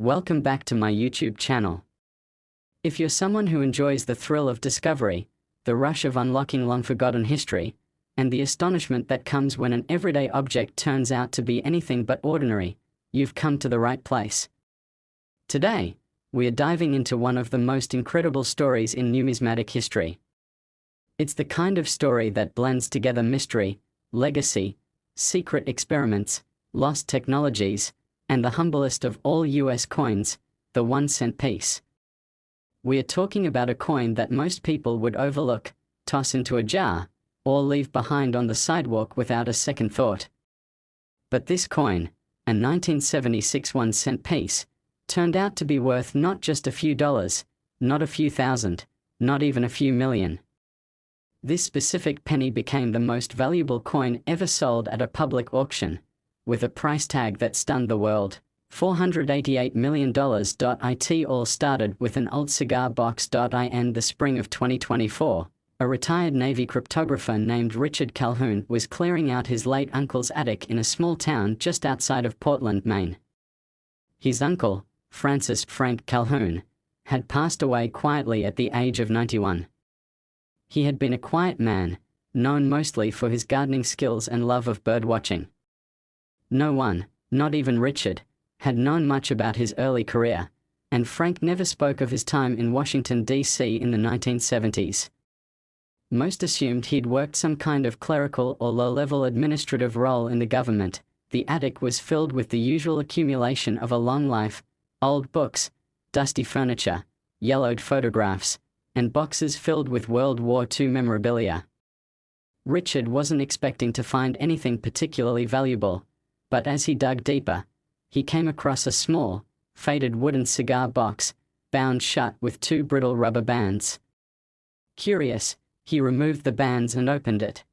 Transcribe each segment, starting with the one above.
Welcome back to my YouTube channel. If you're someone who enjoys the thrill of discovery, the rush of unlocking long-forgotten history, and the astonishment that comes when an everyday object turns out to be anything but ordinary, you've come to the right place. Today, we are diving into one of the most incredible stories in numismatic history. It's the kind of story that blends together mystery, legacy, secret experiments, lost technologies, and the humblest of all US coins, the 1-cent piece. We are talking about a coin that most people would overlook, toss into a jar, or leave behind on the sidewalk without a second thought. But this coin, a 1976 1-cent piece, turned out to be worth not just a few dollars, not a few thousand, not even a few million. This specific penny became the most valuable coin ever sold at a public auction, with a price tag that stunned the world, $488 million. It all started with an old cigar box. In the spring of 2024, a retired Navy cryptographer named Richard Calhoun was clearing out his late uncle's attic in a small town just outside of Portland, Maine. His uncle, Francis Frank Calhoun, had passed away quietly at the age of 91. He had been a quiet man, known mostly for his gardening skills and love of birdwatching. No one, not even Richard, had known much about his early career, and Frank never spoke of his time in Washington, D.C. in the 1970s. Most assumed he'd worked some kind of clerical or low-level administrative role in the government. The attic was filled with the usual accumulation of a long life: old books, dusty furniture, yellowed photographs, and boxes filled with World War II memorabilia. Richard wasn't expecting to find anything particularly valuable, but as he dug deeper, he came across a small, faded wooden cigar box, bound shut with 2 brittle rubber bands. Curious, he removed the bands and opened it.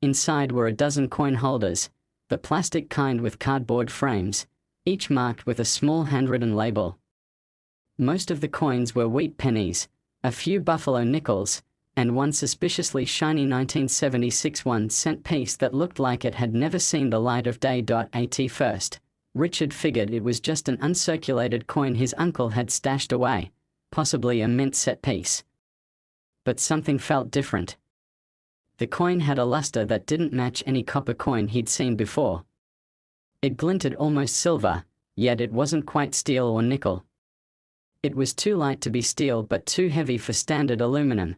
Inside were a dozen coin holders, the plastic kind with cardboard frames, each marked with a small handwritten label. Most of the coins were wheat pennies, a few buffalo nickels, and one suspiciously shiny 1976 1-cent piece that looked like it had never seen the light of day. At first, Richard figured it was just an uncirculated coin his uncle had stashed away, possibly a mint set piece. But something felt different. The coin had a luster that didn't match any copper coin he'd seen before. It glinted almost silver, yet it wasn't quite steel or nickel. It was too light to be steel but too heavy for standard aluminum,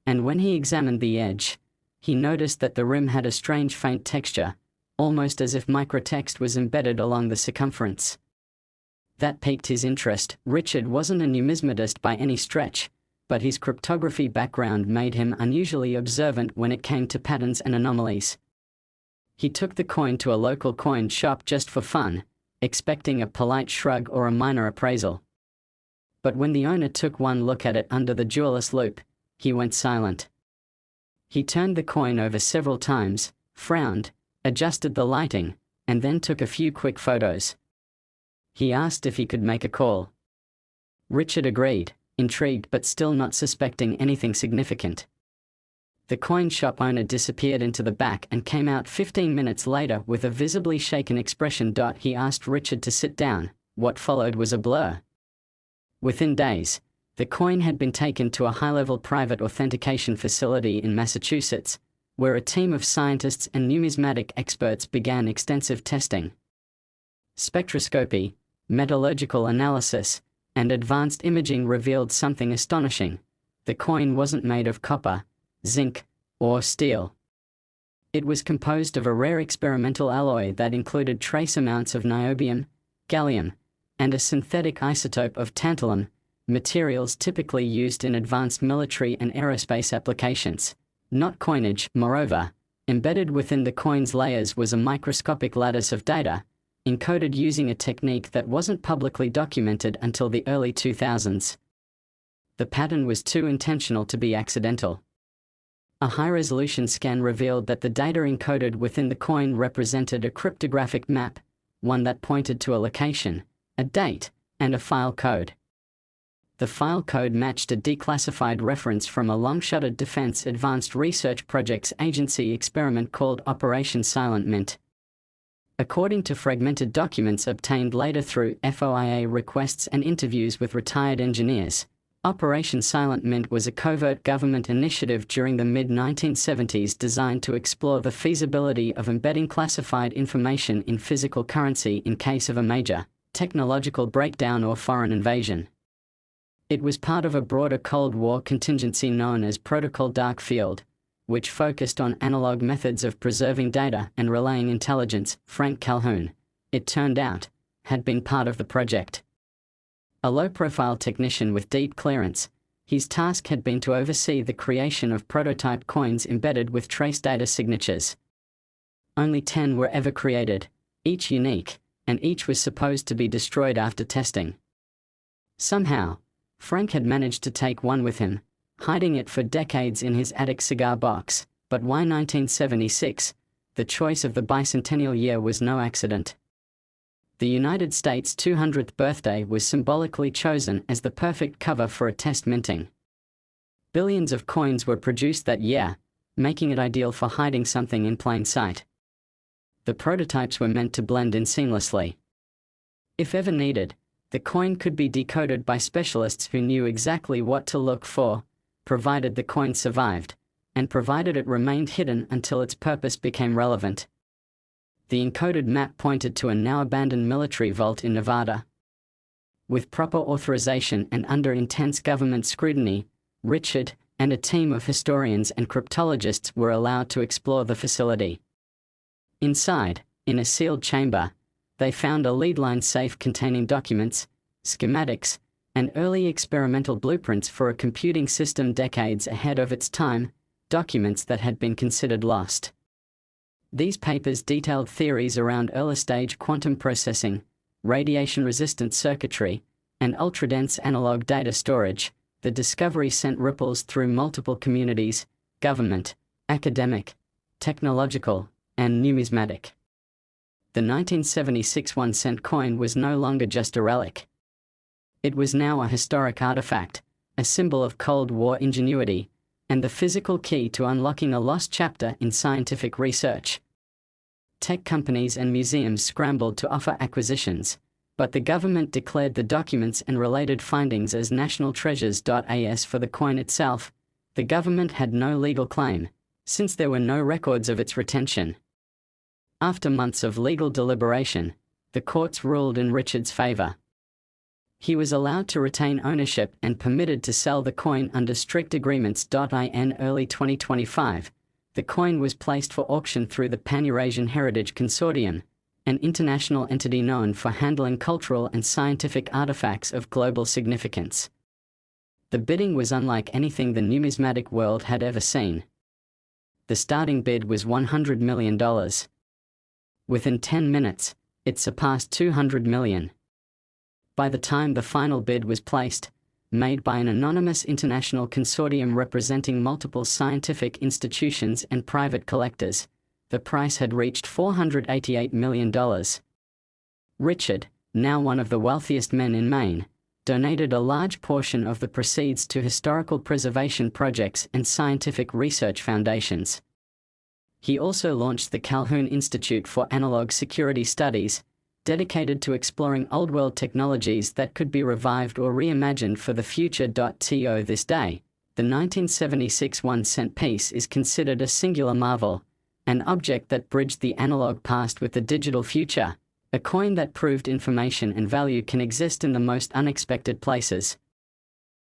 and when he examined the edge, he noticed that the rim had a strange faint texture, almost as if microtext was embedded along the circumference. That piqued his interest. Richard wasn't a numismatist by any stretch, but his cryptography background made him unusually observant when it came to patterns and anomalies. He took the coin to a local coin shop just for fun, expecting a polite shrug or a minor appraisal. But when the owner took one look at it under the jeweler's loupe, he went silent. He turned the coin over several times, frowned, adjusted the lighting, and then took a few quick photos. He asked if he could make a call. Richard agreed, intrigued but still not suspecting anything significant. The coin shop owner disappeared into the back and came out 15 minutes later with a visibly shaken expression. He asked Richard to sit down. What followed was a blur. Within days, the coin had been taken to a high-level private authentication facility in Massachusetts, where a team of scientists and numismatic experts began extensive testing. Spectroscopy, metallurgical analysis, and advanced imaging revealed something astonishing. The coin wasn't made of copper, zinc, or steel. It was composed of a rare experimental alloy that included trace amounts of niobium, gallium, and a synthetic isotope of tantalum, materials typically used in advanced military and aerospace applications. Not coinage. Moreover, embedded within the coin's layers was a microscopic lattice of data, encoded using a technique that wasn't publicly documented until the early 2000s. The pattern was too intentional to be accidental. A high-resolution scan revealed that the data encoded within the coin represented a cryptographic map, one that pointed to a location, a date, and a file code. The file code matched a declassified reference from a long-shuttered Defense Advanced Research Projects Agency experiment called Operation Silent Mint. According to fragmented documents obtained later through FOIA requests and interviews with retired engineers, Operation Silent Mint was a covert government initiative during the mid-1970s designed to explore the feasibility of embedding classified information in physical currency in case of a major technological breakdown or foreign invasion. It was part of a broader Cold War contingency known as Protocol Dark Field, which focused on analog methods of preserving data and relaying intelligence. Frank Calhoun, it turned out, had been part of the project. A low-profile technician with deep clearance, his task had been to oversee the creation of prototype coins embedded with trace data signatures. Only 10 were ever created, each unique, and each was supposed to be destroyed after testing. Somehow, Frank had managed to take one with him, hiding it for decades in his attic cigar box. But why 1976? The choice of the bicentennial year was no accident. The United States' 200th birthday was symbolically chosen as the perfect cover for a test minting. Billions of coins were produced that year, making it ideal for hiding something in plain sight. The prototypes were meant to blend in seamlessly. If ever needed, the coin could be decoded by specialists who knew exactly what to look for, provided the coin survived, and provided it remained hidden until its purpose became relevant. The encoded map pointed to a now-abandoned military vault in Nevada. With proper authorization and under intense government scrutiny, Richard and a team of historians and cryptologists were allowed to explore the facility. Inside, in a sealed chamber, they found a lead-line safe containing documents, schematics, and early experimental blueprints for a computing system decades ahead of its time, documents that had been considered lost. These papers detailed theories around early-stage quantum processing, radiation-resistant circuitry, and ultra-dense analog data storage. The discovery sent ripples through multiple communities: government, academic, technological, and numismatic. The 1976 1-cent coin was no longer just a relic. It was now a historic artifact, a symbol of Cold War ingenuity, and the physical key to unlocking a lost chapter in scientific research. Tech companies and museums scrambled to offer acquisitions, but the government declared the documents and related findings as national treasures. As for the coin itself, the government had no legal claim, since there were no records of its retention. After months of legal deliberation, the courts ruled in Richard's favor. He was allowed to retain ownership and permitted to sell the coin under strict agreements. In early 2025, the coin was placed for auction through the Pan-Eurasian Heritage Consortium, an international entity known for handling cultural and scientific artifacts of global significance. The bidding was unlike anything the numismatic world had ever seen. The starting bid was $100 million. Within 10 minutes, it surpassed $200 million. By the time the final bid was placed, made by an anonymous international consortium representing multiple scientific institutions and private collectors, the price had reached $488 million. Richard, now one of the wealthiest men in Maine, donated a large portion of the proceeds to historical preservation projects and scientific research foundations. He also launched the Calhoun Institute for Analog Security Studies, dedicated to exploring old-world technologies that could be revived or reimagined for the future. To this day, the 1976 1-cent piece is considered a singular marvel, an object that bridged the analog past with the digital future, a coin that proved information and value can exist in the most unexpected places.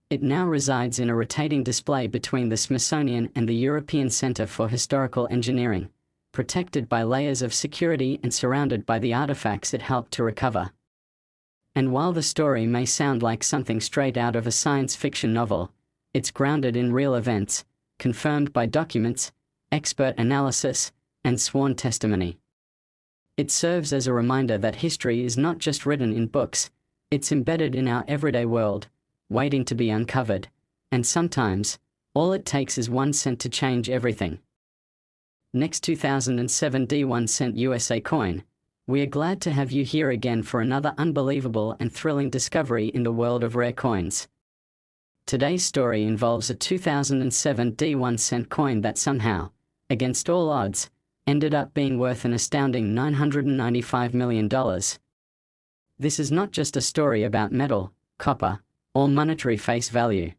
It now resides in a rotating display between the Smithsonian and the European Center for Historical Engineering, protected by layers of security and surrounded by the artifacts it helped to recover. And while the story may sound like something straight out of a science fiction novel, it's grounded in real events, confirmed by documents, expert analysis, and sworn testimony. It serves as a reminder that history is not just written in books, it's embedded in our everyday world, waiting to be uncovered, and sometimes, all it takes is 1 cent to change everything. Next 2007 1-cent USA coin, we are glad to have you here again for another unbelievable and thrilling discovery in the world of rare coins. Today's story involves a 2007 1-cent coin that somehow, against all odds, ended up being worth an astounding $995 million. This is not just a story about metal, copper, or monetary face value.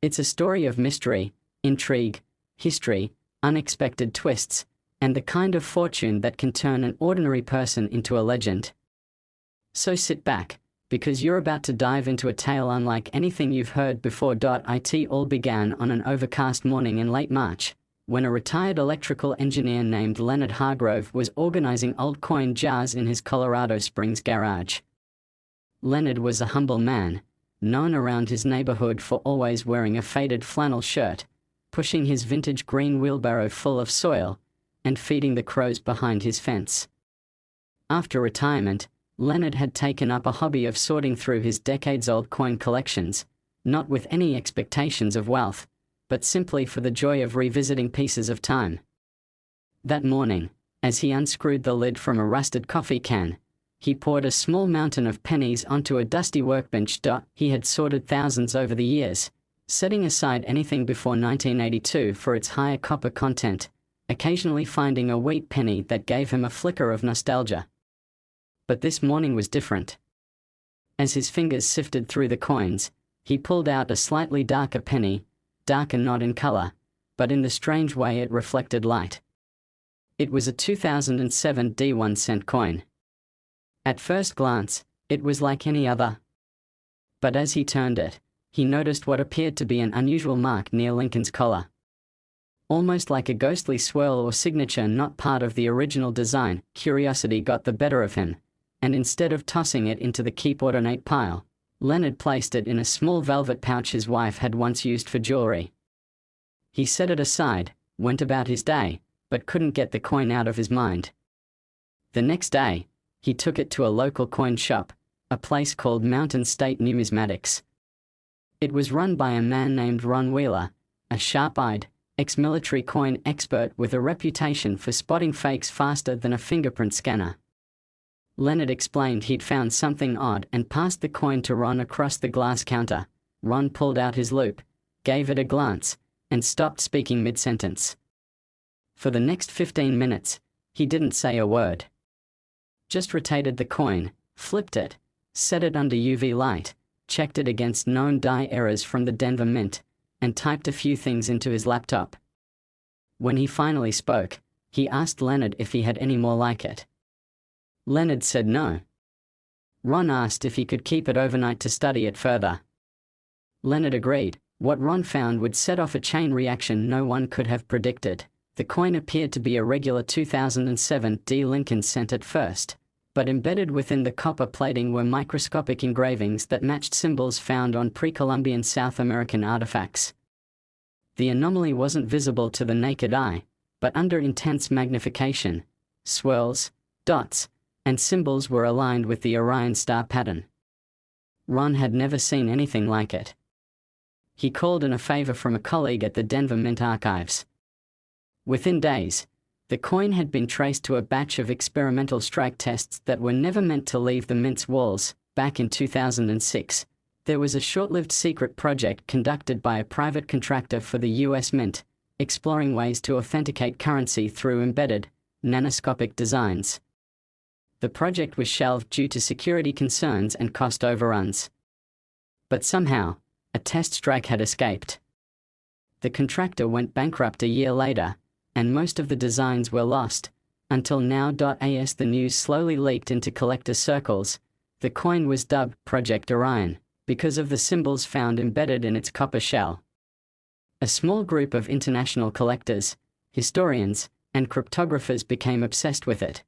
It's a story of mystery, intrigue, history, unexpected twists, and the kind of fortune that can turn an ordinary person into a legend. So sit back, because you're about to dive into a tale unlike anything you've heard before. It all began on an overcast morning in late March, when a retired electrical engineer named Leonard Hargrove was organizing old coin jars in his Colorado Springs garage. Leonard was a humble man, known around his neighborhood for always wearing a faded flannel shirt, pushing his vintage green wheelbarrow full of soil, and feeding the crows behind his fence. After retirement, Leonard had taken up a hobby of sorting through his decades-old coin collections, not with any expectations of wealth, but simply for the joy of revisiting pieces of time. That morning, as he unscrewed the lid from a rusted coffee can, he poured a small mountain of pennies onto a dusty workbench. He had sorted thousands over the years, setting aside anything before 1982 for its higher copper content, occasionally finding a wheat penny that gave him a flicker of nostalgia. But this morning was different. As his fingers sifted through the coins, he pulled out a slightly darker penny, darker not in color, but in the strange way it reflected light. It was a 2007 D1-cent coin. At first glance, it was like any other. But as he turned it, he noticed what appeared to be an unusual mark near Lincoln's collar. Almost like a ghostly swirl or signature not part of the original design, curiosity got the better of him, and instead of tossing it into the keep ornate pile, Leonard placed it in a small velvet pouch his wife had once used for jewelry. He set it aside, went about his day, but couldn't get the coin out of his mind. The next day, he took it to a local coin shop, a place called Mountain State Numismatics. It was run by a man named Ron Wheeler, a sharp-eyed, ex-military coin expert with a reputation for spotting fakes faster than a fingerprint scanner. Leonard explained he'd found something odd and passed the coin to Ron across the glass counter. Ron pulled out his loupe, gave it a glance, and stopped speaking mid-sentence. For the next 15 minutes, he didn't say a word. Just rotated the coin, flipped it, set it under UV light, checked it against known die errors from the Denver Mint, and typed a few things into his laptop. When he finally spoke, he asked Leonard if he had any more like it. Leonard said no. Ron asked if he could keep it overnight to study it further. Leonard agreed. What Ron found would set off a chain reaction no one could have predicted. The coin appeared to be a regular 2007 D Lincoln cent at first, but embedded within the copper plating were microscopic engravings that matched symbols found on pre-Columbian South American artifacts. The anomaly wasn't visible to the naked eye, but under intense magnification, swirls, dots, and symbols were aligned with the Orion star pattern. Ron had never seen anything like it. He called in a favor from a colleague at the Denver Mint archives. Within days, the coin had been traced to a batch of experimental strike tests that were never meant to leave the Mint's walls. Back in 2006, there was a short-lived secret project conducted by a private contractor for the US Mint, exploring ways to authenticate currency through embedded, nanoscopic designs. The project was shelved due to security concerns and cost overruns. But somehow, a test strike had escaped. The contractor went bankrupt a year later, and most of the designs were lost, until now. As the news slowly leaked into collector circles, the coin was dubbed Project Orion, because of the symbols found embedded in its copper shell. A small group of international collectors, historians, and cryptographers became obsessed with it.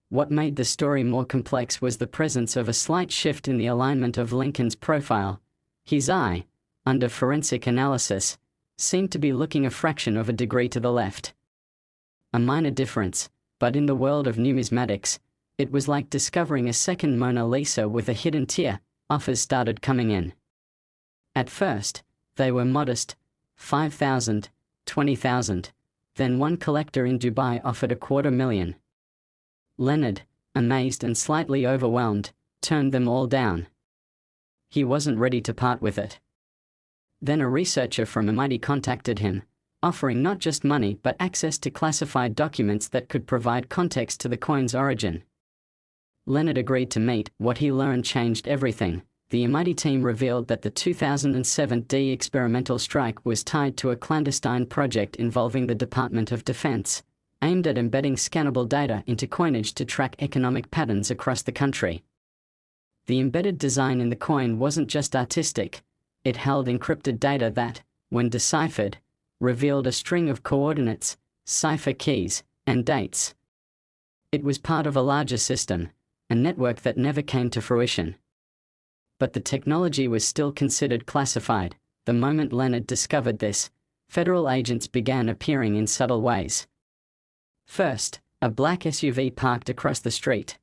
What made the story more complex was the presence of a slight shift in the alignment of Lincoln's profile. His eye, under forensic analysis, seemed to be looking a fraction of a degree to the left. A minor difference, but in the world of numismatics, it was like discovering a second Mona Lisa with a hidden tear. Offers started coming in. At first, they were modest, $5,000, $20,000, then one collector in Dubai offered $250,000. Leonard, amazed and slightly overwhelmed, turned them all down. He wasn't ready to part with it. Then a researcher from MIT contacted him, offering not just money but access to classified documents that could provide context to the coin's origin. Leonard agreed to meet. What he learned changed everything. The MIT team revealed that the 2007 experimental strike was tied to a clandestine project involving the Department of Defense, aimed at embedding scannable data into coinage to track economic patterns across the country. The embedded design in the coin wasn't just artistic, it held encrypted data that, when deciphered, revealed a string of coordinates, cipher keys, and dates. It was part of a larger system, a network that never came to fruition. But the technology was still considered classified. The moment Leonard discovered this, federal agents began appearing in subtle ways. First, a black SUV parked across the street.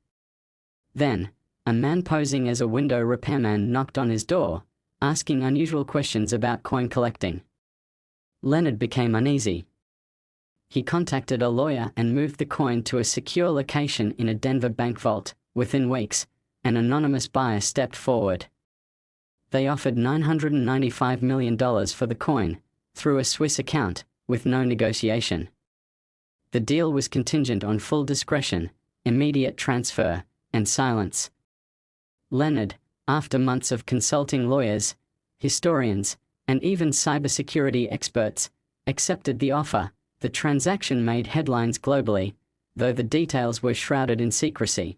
Then, a man posing as a window repairman knocked on his door, asking unusual questions about coin collecting. Leonard became uneasy. He contacted a lawyer and moved the coin to a secure location in a Denver bank vault. Within weeks, an anonymous buyer stepped forward. They offered $995 million for the coin, through a Swiss account, with no negotiation. The deal was contingent on full discretion, immediate transfer, and silence. Leonard, after months of consulting lawyers, historians, and even cybersecurity experts, accepted the offer. The transaction made headlines globally, though the details were shrouded in secrecy.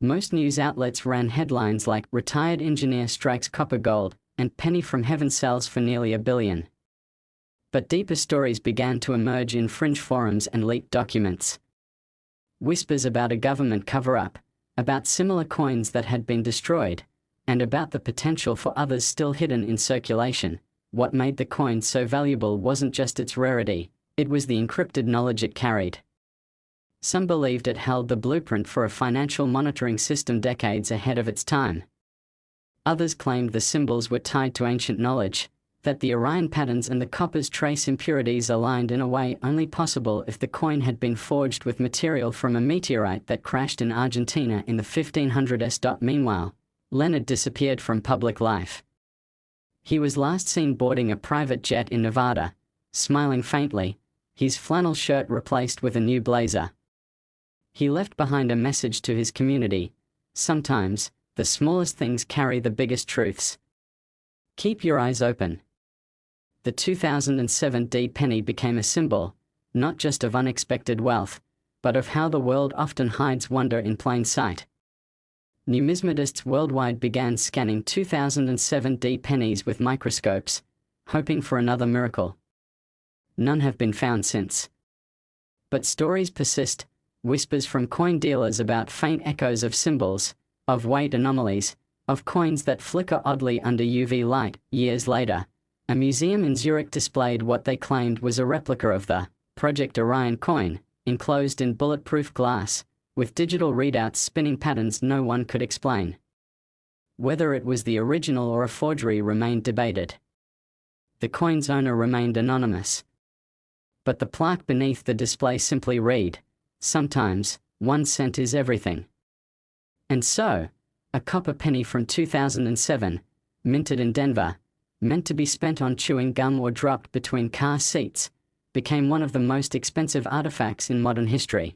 Most news outlets ran headlines like "Retired Engineer Strikes Copper Gold" and "Penny from Heaven Sells for Nearly $1 billion." But deeper stories began to emerge in fringe forums and leaked documents. Whispers about a government cover-up, about similar coins that had been destroyed, and about the potential for others still hidden in circulation. What made the coin so valuable wasn't just its rarity, it was the encrypted knowledge it carried. Some believed it held the blueprint for a financial monitoring system decades ahead of its time. Others claimed the symbols were tied to ancient knowledge, that the Orion patterns and the copper's trace impurities aligned in a way only possible if the coin had been forged with material from a meteorite that crashed in Argentina in the 1500s. Meanwhile, Leonard disappeared from public life. He was last seen boarding a private jet in Nevada, smiling faintly, his flannel shirt replaced with a new blazer. He left behind a message to his community: sometimes, the smallest things carry the biggest truths. Keep your eyes open. The 2007 penny became a symbol, not just of unexpected wealth, but of how the world often hides wonder in plain sight. Numismatists worldwide began scanning 2007 pennies with microscopes, hoping for another miracle. None have been found since. But stories persist, whispers from coin dealers about faint echoes of symbols, of weight anomalies, of coins that flicker oddly under UV light. Years later, a museum in Zurich displayed what they claimed was a replica of the Project Orion coin, enclosed in bulletproof glass, with digital readouts spinning patterns no one could explain. Whether it was the original or a forgery remained debated. The coin's owner remained anonymous. But the plaque beneath the display simply read, "Sometimes, 1 cent is everything." And so, a copper penny from 2007, minted in Denver, meant to be spent on chewing gum or dropped between car seats, became one of the most expensive artifacts in modern history.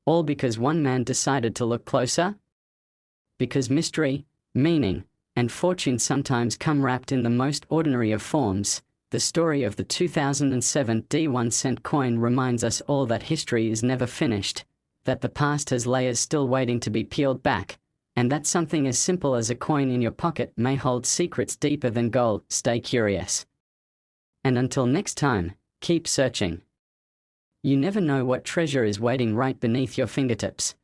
All because one man decided to look closer? Because mystery, meaning, and fortune sometimes come wrapped in the most ordinary of forms, the story of the 2007 1-cent coin reminds us all that history is never finished, that the past has layers still waiting to be peeled back, and that something as simple as a coin in your pocket may hold secrets deeper than gold. Stay curious. And until next time, keep searching. You never know what treasure is waiting right beneath your fingertips.